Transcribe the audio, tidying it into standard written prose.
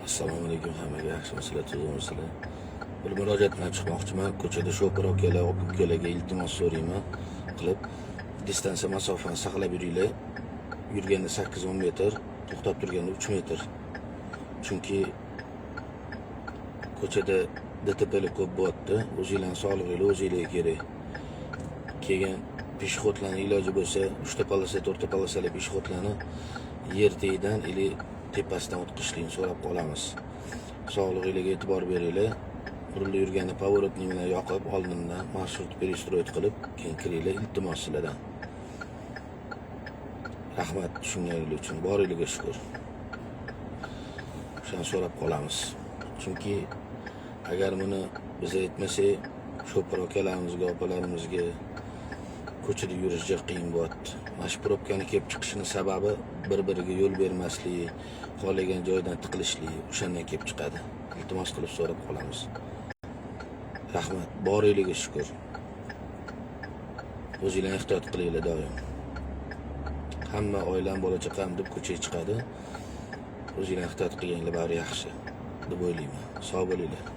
Assalomu alaykum hammaga, yaxshimisizlar, tuzukmisizlar? Bir murojaat bilan chiqmoqchiman. Ko'chada shofer akalar, ukalarga iltimos so'rayman qilib, distansiya masofani saqlab yuringlar. Yurganda 8-10 metr, to'xtab turganda 3 metr. Chunki ko'chada DTP'lar ko'p bo'lyapti. O'zingizlarning sog'lig'ingiz o'zingizlarga kerak. Kelgan peshxodlarning iloji bo'lsa, 3 ta polosali, 4 ta polosali peshxodlarni yer tagidan ili tepasidan o'tqishlikni so'rab qolamiz. Sog'lig'ingizga e'tibor beringlar. Rulda yurganda pоворotni bilan yoqib, oldindan marshrut perestroyt qilib, keyin kiringlar, iltimos sizlardan. Rahmat tushunganingiz uchun, boringlarga shukr. Shuni so'rab qolamiz. Chunki agar buni biz aytmasak, shofer akalarimizga, opalarimizga ko'chada yurish juda qiyin bo'lyapti. Mana shu probkani kelib chiqishining sababi bir-biriga yo'l bermaslik, xohlagan joydan tiqilishlik, o'shandan kelib chiqadi. Iltimos qilib so'rab qolamiz. Rahmat, boringlarga shukr. O'zingizlar ehtiyot qilinglar doim. Hamma oilam, bola chaqam deb ko'chaga chiqadi. O'zingizlar ehtiyot qilganlar bari yaxshi deb o'ylayman. Sog' bo'linglar.